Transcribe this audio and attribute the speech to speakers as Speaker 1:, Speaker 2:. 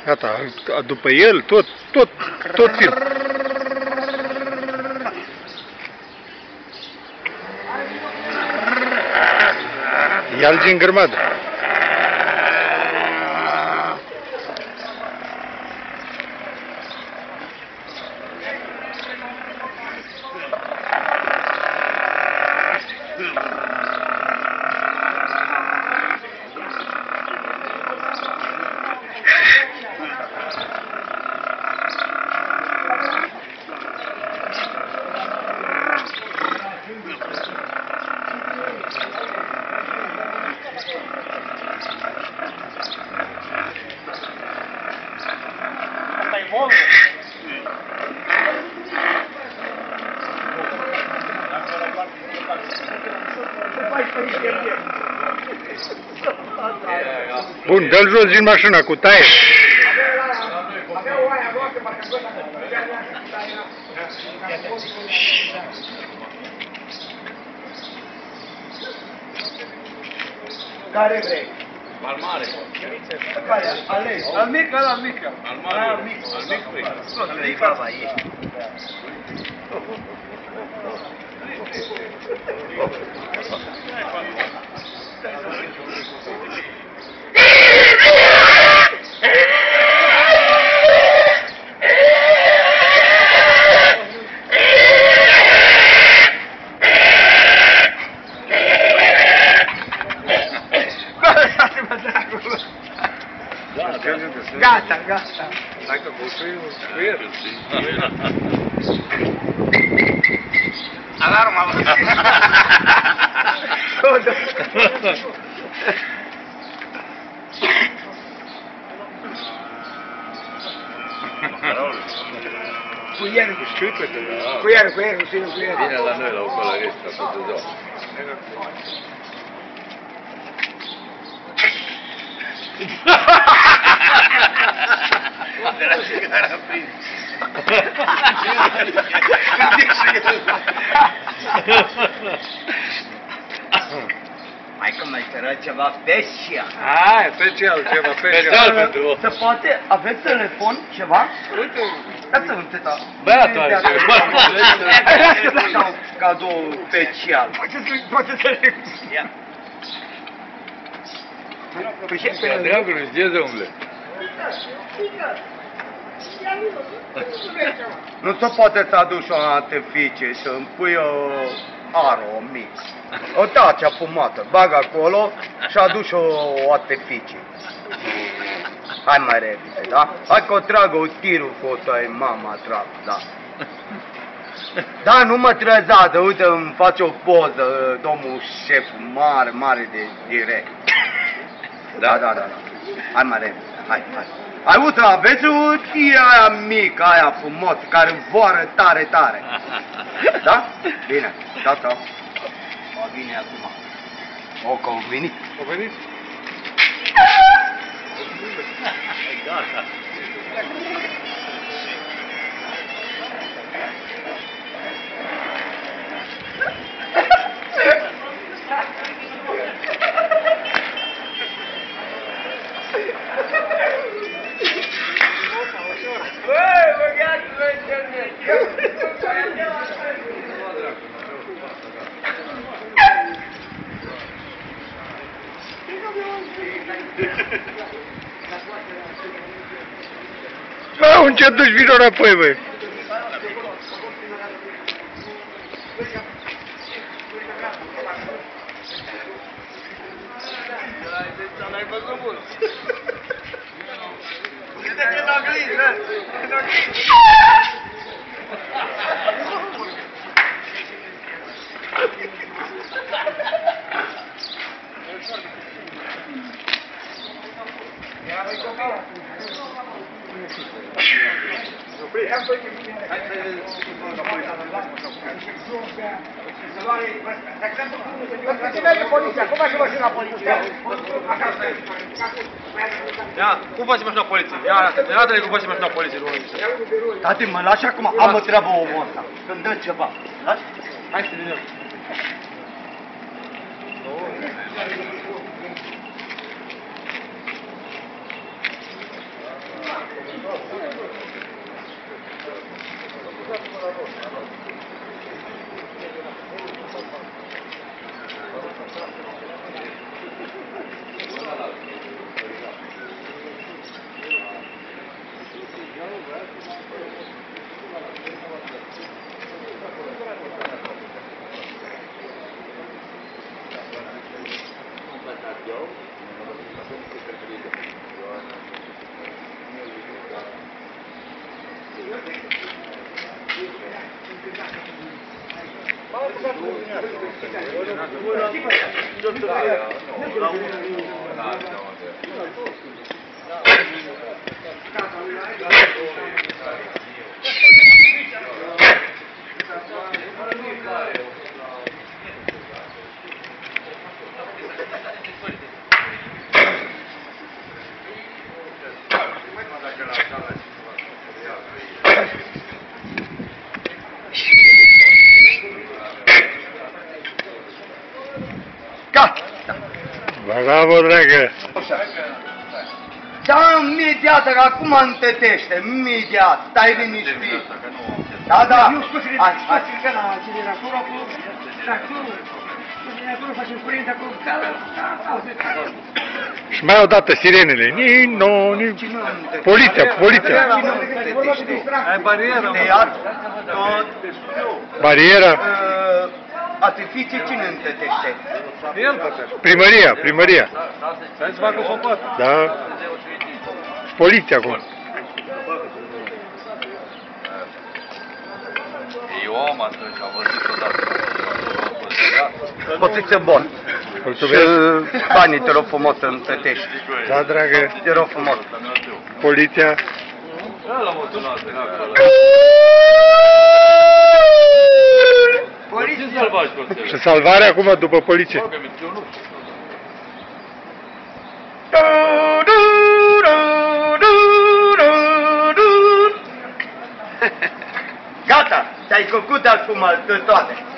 Speaker 1: Gata, după el, tot film. Ia-l din grămadă. Bun, dă-l jos din mașina cu taie.
Speaker 2: Care vrei?
Speaker 3: Al mare.
Speaker 2: Care? Alegi. Al mic, ăla al mic.
Speaker 3: Al mare. Al mic vrei.
Speaker 2: Nu-i baba ei. Gata, gata.
Speaker 3: Hai că construim cu el.
Speaker 2: Alarma! Cu ieri,
Speaker 3: Vine la noi la o călărești, ca toată ziua.
Speaker 2: De la țigara prins. Mai că mai era ceva special.
Speaker 1: Hai, special, ceva special.
Speaker 3: pentru...
Speaker 2: Se poate? Aveți telefon? Ceva?
Speaker 3: Uite,
Speaker 2: Dați-mi un teta.
Speaker 3: băiatul are telefon.
Speaker 2: Cadou special. Poate să le... Ia.
Speaker 3: Dragul, știe, domnule.
Speaker 2: Nu se poate să aduci o antifice, să îmi pui o aro mic. O tacea fumată, bag acolo și aduci o artifice. Hai mai repede, da? Hai că o tragă o tirul cu ăsta, mama trag, da. Da, nu mă trezează, uite, îmi face o poză, domnul șef, mare de direct. Da. Hai mai repede, hai. Hai, uite, aveți o ție aia mică, aia frumos, care învoară tare. Da? Bine, gata. O vine acum. O, că au venit.
Speaker 1: A venit?
Speaker 3: Gata.
Speaker 1: Bă, unde duci vino înapoi, băi?
Speaker 2: N-ai văzut mult. Uite-te în oglindă. În oglindă.
Speaker 4: Ia, cum faci mașina poliției? Ia arată-le cum faci mașina poliției.
Speaker 2: Tati, mă lași acum, am o treabă omul ăsta. Când dă ceva. Lași?
Speaker 4: Hai să vedem.
Speaker 1: Bravo, dragă!
Speaker 2: Da, imediat, că acum întătește, imediat, stai liniștit. Da, da, hai, hai.
Speaker 5: Că la generatorul acolo, tractorul, cu generatorul facem curent acolo,
Speaker 1: Și mai odată sirenele. Nino, ni... Poliția, poliția.
Speaker 2: Cine întătește?
Speaker 4: Ai barieră,
Speaker 2: Te iar tot.
Speaker 1: Bariera.
Speaker 2: Artificii cine întătește?
Speaker 4: El bătește.
Speaker 1: Primăria, primăria.
Speaker 4: Să-i să facă sopat.
Speaker 1: Da. Poliția acum.
Speaker 3: Eu am atunci, am văzut odată.
Speaker 2: Poțiță bun.
Speaker 1: Mulțumesc.
Speaker 2: Și banii, te rog frumos, să întătești.
Speaker 1: Da, dragă.
Speaker 2: Te rog frumos.
Speaker 1: Poliția.
Speaker 3: Da, la moționat, acolo. Ce salvați pe
Speaker 1: Și salvarea acum după poliție.
Speaker 3: eu nu
Speaker 2: Gata, ți-ai făcut acum de toate.